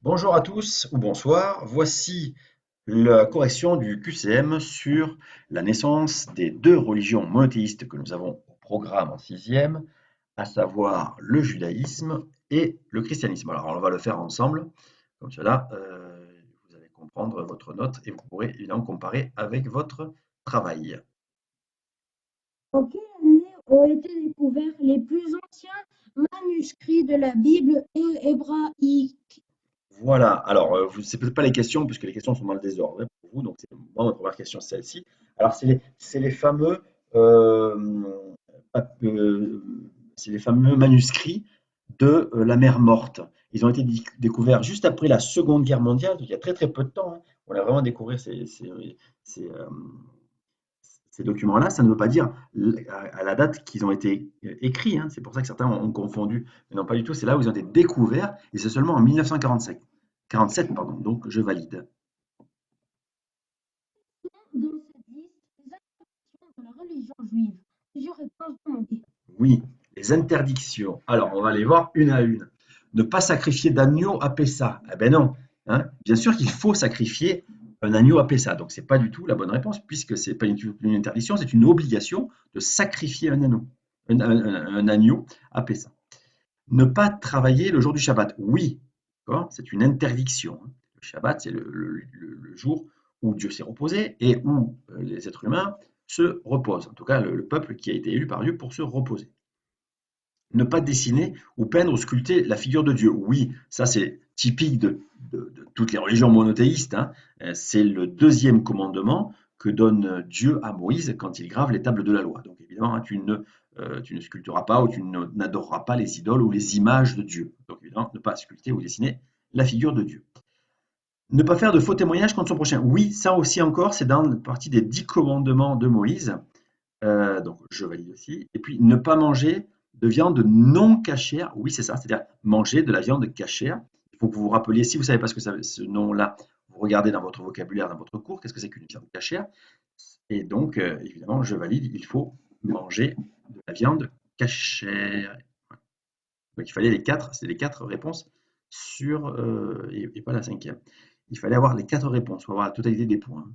Bonjour à tous ou bonsoir, voici la correction du QCM sur la naissance des deux religions monothéistes que nous avons au programme en sixième, à savoir le judaïsme et le christianisme. Alors on va le faire ensemble, comme cela vous allez comprendre votre note et vous pourrez évidemment comparer avec votre travail. En quelle année ont été découverts les plus anciens manuscrits de la Bible hébraïque? Voilà, alors c'est peut-être pas les questions, puisque les questions sont dans le désordre hein, pour vous, donc c'est moi ma première question, c'est celle-ci. Alors c'est les fameux euh, euh, c'est les fameux manuscrits de la mer Morte. Ils ont été découverts juste après la Seconde Guerre mondiale, donc il y a très très peu de temps, hein. On a vraiment découvert ces, euh, ces documents-là. Ça ne veut pas dire à la date qu'ils ont été écrits, hein. C'est pour ça que certains ont confondu. Mais non, pas du tout. C'est là où ils ont été découverts, et c'est seulement en 1947. 47, pardon. Donc je valide. Dans cette liste, les inscriptions de la religion juive. Plusieurs réponses demandées. Oui, les interdictions. Alors, on va les voir une à une. Ne pas sacrifier d'agneau à Pessa. Eh ben non, hein. Bien sûr qu'il faut sacrifier un agneau à Pessa. Donc, c'est pas du tout la bonne réponse, puisque c'est pas une interdiction, c'est une obligation de sacrifier un agneau, un agneau à Pessa. Ne pas travailler le jour du Shabbat. Oui, d'accord, c'est une interdiction, hein. Le Shabbat, c'est le jour où Dieu s'est reposé et où les êtres humains se reposent. En tout cas, le peuple qui a été élu par Dieu pour se reposer. Ne pas dessiner ou peindre ou sculpter la figure de Dieu. Oui, ça c'est typique de toutes les religions monothéistes, hein. C'est le deuxième commandement que donne Dieu à Moïse quand il grave les tables de la loi. Donc évidemment, hein, tu ne sculpteras pas ou tu n'adoreras pas les idoles ou les images de Dieu. Donc évidemment, ne pas sculpter ou dessiner la figure de Dieu. Ne pas faire de faux témoignages contre son prochain. Oui, ça aussi encore, c'est dans la partie des 10 commandements de Moïse. Donc je valide aussi. Et puis ne pas manger de viande non cachère. Oui, c'est ça, c'est-à-dire manger de la viande cachère. Il faut que vous vous rappeliez, si vous ne savez pas ce que ce nom-là, vous regardez dans votre vocabulaire, dans votre cours, qu'est-ce que c'est qu'une viande cachère. Et donc, évidemment, je valide, il faut manger de la viande cachère. Donc il fallait les quatre, c'est les quatre réponses sur, et pas la cinquième. Il fallait avoir les quatre réponses pour avoir la totalité des points.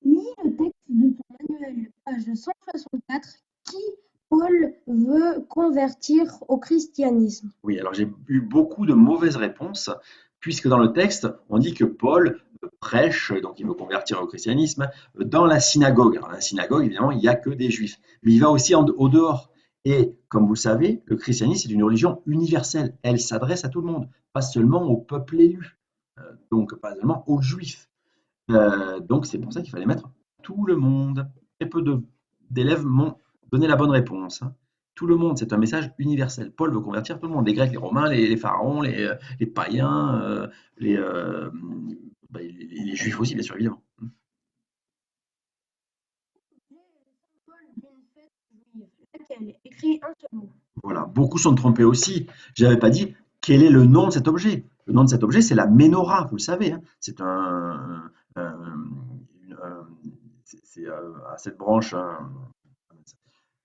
Lis le texte de ton manuel, page 164, qui Paul veut convertir au christianisme. Oui, alors j'ai eu beaucoup de mauvaises réponses, puisque dans le texte, on dit que Paul prêche, donc il veut convertir au christianisme, dans la synagogue. Alors, la synagogue, évidemment, il n'y a que des juifs, mais il va aussi au dehors. Et comme vous le savez, le christianisme est une religion universelle. Elle s'adresse à tout le monde, pas seulement au peuple élu, donc pas seulement aux juifs. Donc c'est pour ça qu'il fallait mettre tout le monde. Très peu d'élèves m'ont donné la bonne réponse, hein. Tout le monde, c'est un message universel. Paul veut convertir tout le monde, les Grecs, les Romains, les pharaons, les païens, les, bah, les Juifs aussi, bien sûr, évidemment. Paul d'une fête juive, laquelle écrit un seul mot. Voilà, beaucoup sont trompés aussi. Je n'avais pas dit quel est le nom de cet objet. Le nom de cet objet, c'est la menorah, vous le savez, hein. C'est c'est, à cette branche,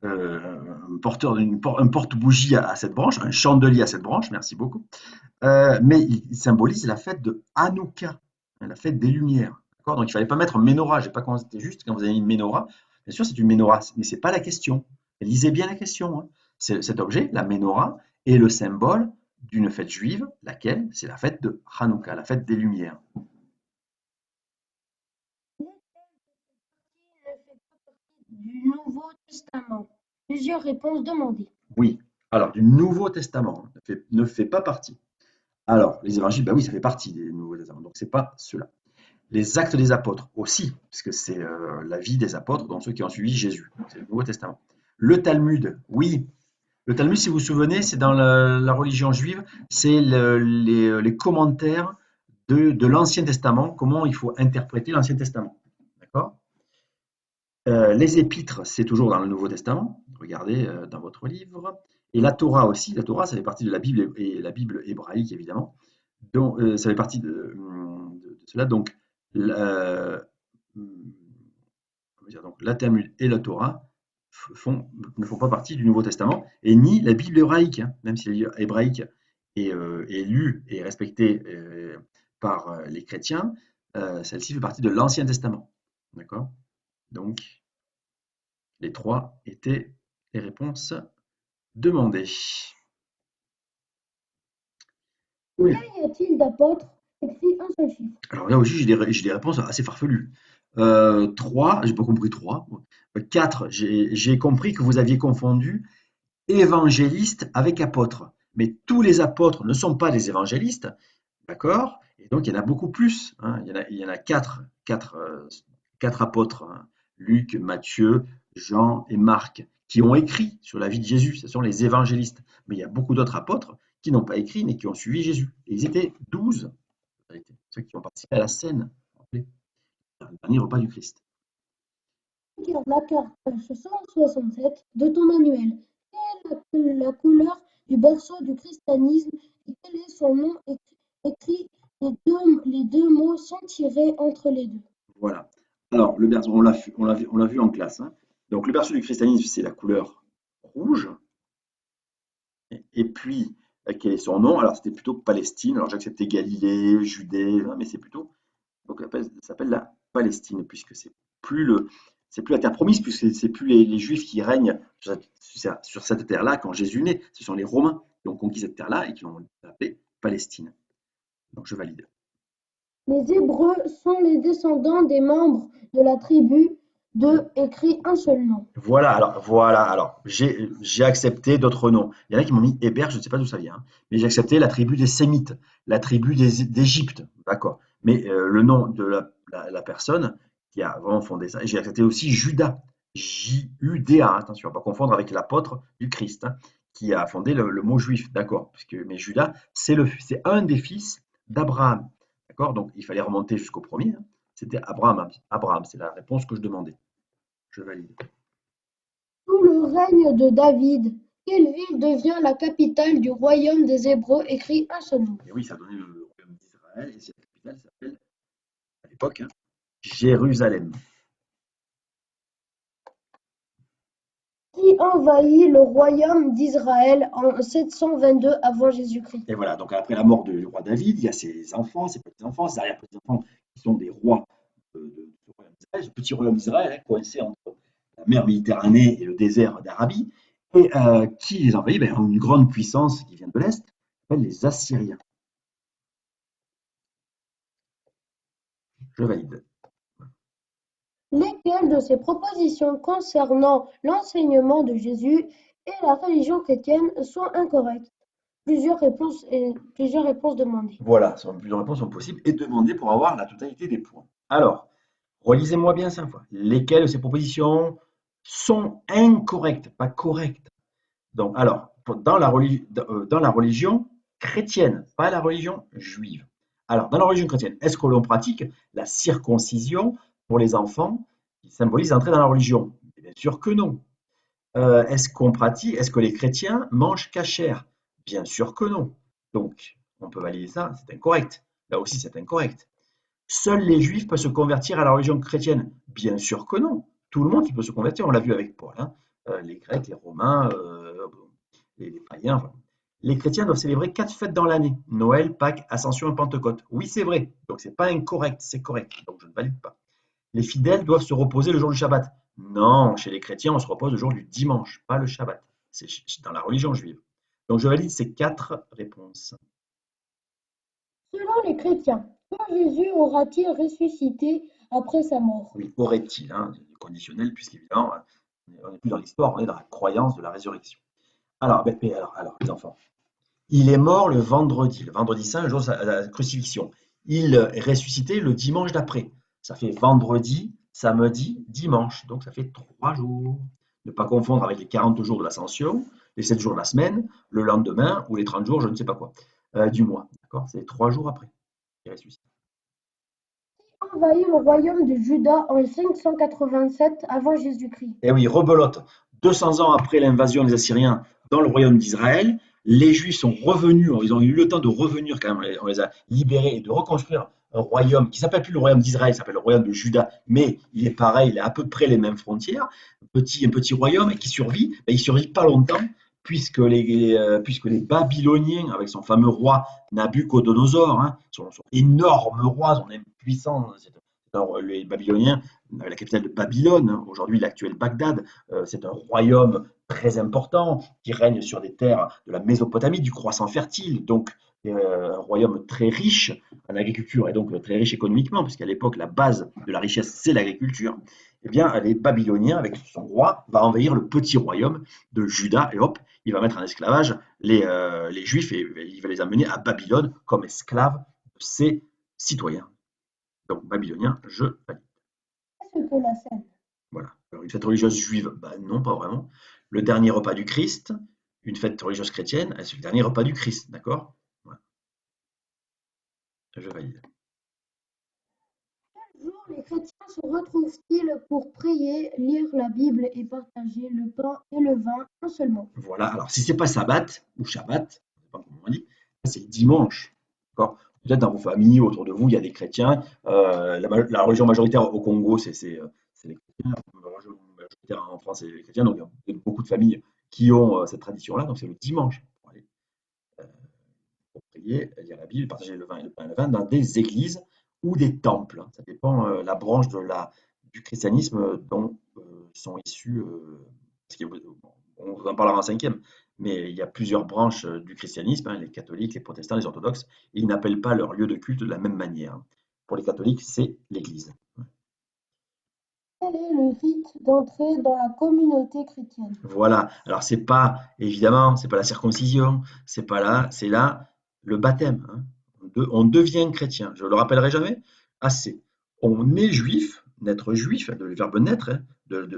un porteur un porte-bougie à cette branche, un chandelier à cette branche, merci beaucoup. Mais il symbolise la fête de Hanouka, hein, la fête des Lumières. D'accord. Donc il ne fallait pas mettre menorah. Je n'ai pas comment c'était juste quand vous avez mis menorah. Bien sûr, c'est une menorah, mais ce n'est pas la question. Lisez bien la question, hein. Cet objet, la menorah, est le symbole d'une fête juive, laquelle c'est la fête de Hanouka, la fête des Lumières. Ne fait pas partie du Nouveau Testament. Plusieurs réponses demandées. Oui. Alors, du Nouveau Testament, hein, ne fait pas partie. Alors, les évangiles, bah oui, ça fait partie des Nouveaux Testaments, donc c'est pas cela. Les actes des apôtres aussi, puisque c'est la vie des apôtres, donc ceux qui ont suivi Jésus. C'est le Nouveau Testament. Le Talmud, oui. Le Talmud, si vous vous souvenez, c'est dans la religion juive, c'est les commentaires de l'Ancien Testament, comment il faut interpréter l'Ancien Testament. D'accord. Les épîtres, c'est toujours dans le Nouveau Testament. Regardez dans votre livre. Et la Torah aussi. La Torah, ça fait partie de la Bible et la Bible hébraïque, évidemment. Donc, ça fait partie de cela. Donc, la, donc, la Talmud et la Torah ne font pas partie du Nouveau Testament, et ni la Bible hébraïque, hein, même si elle est hébraïque. est lue et respectée par les chrétiens, celle-ci fait partie de l'Ancien Testament. D'accord? Donc, les trois étaient les réponses demandées. Oui. Combien y a-t-il d'apôtres? Écrit un seul chiffre. Alors là aussi, j'ai des réponses assez farfelues. 3, j'ai pas compris 3. 4, j'ai compris que vous aviez confondu évangéliste avec apôtre. Mais tous les apôtres ne sont pas des évangélistes, d'accord? Et donc, il y en a beaucoup plus, hein. Il y en a quatre apôtres, hein. Luc, Matthieu, Jean et Marc, qui ont écrit sur la vie de Jésus. Ce sont les évangélistes. Mais il y a beaucoup d'autres apôtres qui n'ont pas écrit, mais qui ont suivi Jésus. Et ils étaient 12, en vérité, ceux qui ont participé à la scène, le dernier repas du Christ. Regarde la carte page 167 de ton manuel. Quelle est la couleur du berceau du christianisme et quel est son nom écrit? Les deux mots sont tirés entre les deux. Voilà. Alors, le berceau, on l'a vu en classe, hein. Donc, le berceau du christianisme, c'est la couleur rouge. Et puis, quel est son nom? Alors, c'était plutôt Palestine. Alors, j'acceptais Galilée, Judée, hein, mais c'est plutôt, donc, ça s'appelle la Palestine, puisque c'est plus la terre promise, puisque c'est plus les Juifs qui règnent sur cette terre-là quand Jésus naît. Ce sont les Romains qui ont conquis cette terre-là et qui l'ont appelée Palestine. Donc, je valide. Les Hébreux sont les descendants des membres de la tribu de écrit un seul nom. Voilà, alors, j'ai accepté d'autres noms. Il y en a qui m'ont mis Héber, je ne sais pas d'où ça vient, hein, mais j'ai accepté la tribu des Sémites, la tribu d'Égypte, d'accord. Mais le nom de la personne qui a vraiment fondé ça, et j'ai accepté aussi Judas, J-U-D-A, attention, à ne pas confondre avec l'apôtre du Christ, hein, qui a fondé le mot juif, d'accord. Mais Judas, c'est un des fils d'Abraham, d'accord. Donc il fallait remonter jusqu'au premier, hein. C'était Abraham. Abraham, c'est la réponse que je demandais. Je valide. Sous le règne de David, quelle ville devient la capitale du royaume des Hébreux écrit un seul nom? Et oui, ça a donné le royaume d'Israël, et cette capitale s'appelle, à l'époque, hein, Jérusalem. Qui envahit le royaume d'Israël en 722 avant Jésus-Christ? Et voilà, donc après la mort du roi David, il y a ses enfants, ses petits-enfants, ses arrière-petits-enfants qui sont des rois de ce royaume d'Israël, ce petit royaume d'Israël, hein, coincé entre la mer Méditerranée et le désert d'Arabie. Et qui les envahit? Ben, une grande puissance qui vient de l'Est, qui s'appelle les Assyriens. Je valide. Lesquelles de ces propositions concernant l'enseignement de Jésus et la religion chrétienne sont incorrectes? Plusieurs réponses demandées. Voilà, plusieurs réponses sont possibles et demandées pour avoir la totalité des points. Alors, relisez-moi bien 5 fois. Lesquelles de ces propositions sont incorrectes, pas correctes? Donc, alors, dans la religion chrétienne, pas la religion juive. Alors, dans la religion chrétienne, est-ce que l'on pratique la circoncision pour les enfants qui symbolise l'entrée dans la religion? Bien sûr que non. Est-ce que les chrétiens mangent cachère? Bien sûr que non. Donc, on peut valider ça, c'est incorrect. Là aussi, c'est incorrect. Seuls les juifs peuvent se convertir à la religion chrétienne? Bien sûr que non. Tout le monde qui peut se convertir, on l'a vu avec Paul, hein. Les Grecs, les Romains, les païens. Enfin. Les chrétiens doivent célébrer 4 fêtes dans l'année: Noël, Pâques, Ascension et Pentecôte. Oui, c'est vrai. Donc, c'est pas incorrect, c'est correct. Donc, je ne valide pas. Les fidèles doivent se reposer le jour du Shabbat. Non, chez les chrétiens, on se repose le jour du dimanche, pas le Shabbat. C'est dans la religion juive. Donc, je valide ces 4 réponses. Selon les chrétiens, quand Jésus aura-t-il ressuscité après sa mort? Oui, aurait-il, hein, conditionnel, puisqu'évidemment, on n'est plus dans l'histoire, on est dans la croyance de la résurrection. Alors, les enfants. Il est mort le vendredi saint, le jour de la crucifixion. Il est ressuscité le dimanche d'après. Ça fait vendredi, samedi, dimanche. Donc ça fait 3 jours. Ne pas confondre avec les 40 jours de l'ascension, les 7 jours de la semaine, le lendemain ou les 30 jours, je ne sais pas quoi, du mois. D'accord? C'est 3 jours après. Il ressuscite. Envahit le royaume de Juda en 587 avant Jésus-Christ. Eh oui, rebelote. 200 ans après l'invasion des Assyriens dans le royaume d'Israël, les Juifs sont revenus, ils ont eu le temps de revenir quand même, on les a libérés et de reconstruire un royaume qui s'appelle plus le royaume d'Israël, il s'appelle le royaume de Juda, mais il est pareil, il a à peu près les mêmes frontières, un petit royaume et qui survit, mais il survit pas longtemps puisque les Babyloniens, avec son fameux roi Nabuchodonosor, hein, son énorme roi, son puissant, les Babyloniens, la capitale de Babylone, hein, aujourd'hui l'actuel Bagdad, c'est un royaume très important qui règne sur des terres de la Mésopotamie, du croissant fertile, donc un royaume très riche en agriculture et donc très riche économiquement, puisqu'à l'époque la base de la richesse c'est l'agriculture. Eh bien, les Babyloniens, avec son roi, va envahir le petit royaume de Juda et hop, il va mettre en esclavage les Juifs et il va les amener à Babylone comme esclaves de ses citoyens. Donc, Babyloniens, je valide. Qu'est-ce que la scène? Voilà. Alors, une fête religieuse juive, ben non, pas vraiment. Le dernier repas du Christ, une fête religieuse chrétienne, c'est le dernier repas du Christ, d'accord? Voilà. Je valide. Quel jour les chrétiens se retrouvent-ils pour prier, lire la Bible et partager le pain et le vin un seulement? Voilà. Alors, si c'est pas Sabbat ou Shabbat, je sais pas comment on dit, c'est le dimanche. D'accord? Peut-être dans vos familles, autour de vous, il y a des chrétiens. La religion majoritaire au Congo, c'est les chrétiens. La religion majoritaire en France, c'est les chrétiens. Donc, il y a beaucoup de familles qui ont cette tradition-là. Donc, c'est le dimanche pour aller pour prier, lire la Bible, partager le vin et le pain et le vin dans des églises ou des temples, hein. Ça dépend la branche du christianisme dont sont issus. Parce on en parlera en cinquième, mais il y a plusieurs branches du christianisme, hein, les catholiques, les protestants, les orthodoxes, et ils n'appellent pas leur lieu de culte de la même manière. Pour les catholiques, c'est l'église. Quel est le rite d'entrée dans la communauté chrétienne? Voilà. Alors c'est pas évidemment, c'est pas la circoncision, c'est là le baptême, hein. On devient chrétien. Je le rappellerai jamais assez. On est juif, naître juif, le verbe naître, hein,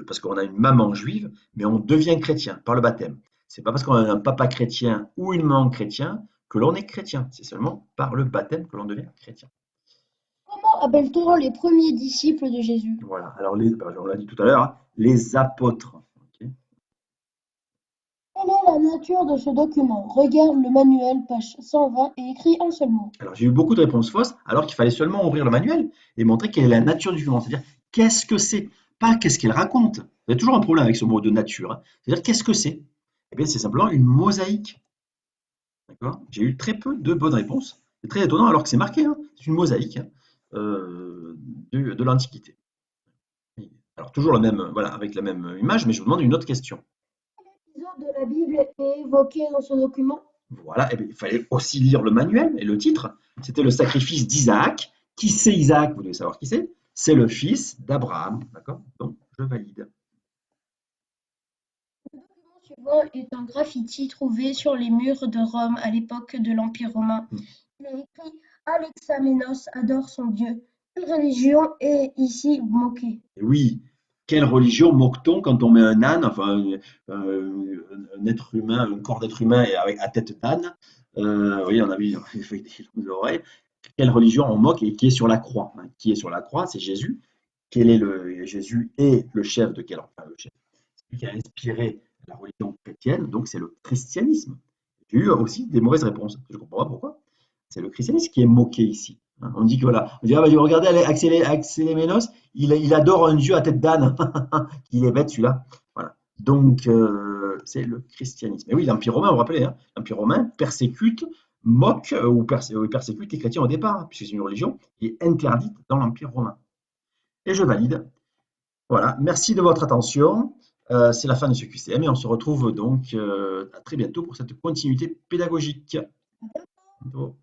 parce qu'on a une maman juive, mais on devient chrétien par le baptême. C'est pas parce qu'on a un papa chrétien ou une maman chrétien que l'on est chrétien. C'est seulement par le baptême que l'on devient chrétien. Comment appelle-t-on les premiers disciples de Jésus? Voilà. Alors on l'a dit tout à l'heure, hein, les apôtres. Ok. Quelle est la nature de ce document? Regarde le manuel, page 120 et écris un seul mot. Alors, j'ai eu beaucoup de réponses fausses, alors qu'il fallait seulement ouvrir le manuel et montrer quelle est la nature du document. C'est-à-dire, qu'est-ce que c'est? Pas qu'est-ce qu'il raconte. Il y a toujours un problème avec ce mot de nature, hein. C'est-à-dire, qu'est-ce que c'est? Eh bien, c'est simplement une mosaïque. D'accord? J'ai eu très peu de bonnes réponses. C'est très étonnant, alors que c'est marqué, hein. C'est une mosaïque, hein, de l'Antiquité. Alors, toujours la même, voilà, avec la même image, mais je vous demande une autre question. L'épisode de la Bible est évoqué dans ce document. Voilà, eh bien, il fallait aussi lire le manuel et le titre. C'était le sacrifice d'Isaac. Qui c'est Isaac? Vous devez savoir qui c'est. C'est le fils d'Abraham. D'accord? Donc, je valide. Le document suivant est un graffiti trouvé sur les murs de Rome à l'époque de l'Empire romain. Il est écrit Alexamenos adore son Dieu. Quelle religion est ici moquée? Et oui, quelle religion moque-t-on quand on met un âne, enfin un être humain, un corps d'être humain et à tête d'âne? Oui, on a vu avec des longues oreilles. Quelle religion on moque et qui est sur la croix, hein? Qui est sur la croix? C'est Jésus. Jésus est le chef de quel enfin, le chef, celui qui a inspiré la religion chrétienne, donc c'est le christianisme. J'ai eu aussi des mauvaises réponses. Je ne comprends pas pourquoi. C'est le christianisme qui est moqué ici, hein. On dit que voilà, on dit ah bah, regardez Axéléménos, il adore un dieu à tête d'âne. Il est bête celui-là. Voilà. Donc c'est le christianisme. Et oui, l'Empire romain, vous vous rappelez, hein, l'Empire romain persécute, moque persécute les chrétiens au départ, hein, puisque c'est une religion qui est interdite dans l'Empire romain. Et je valide. Voilà, merci de votre attention. C'est la fin de ce QCM et on se retrouve donc à très bientôt pour cette continuité pédagogique. À bientôt.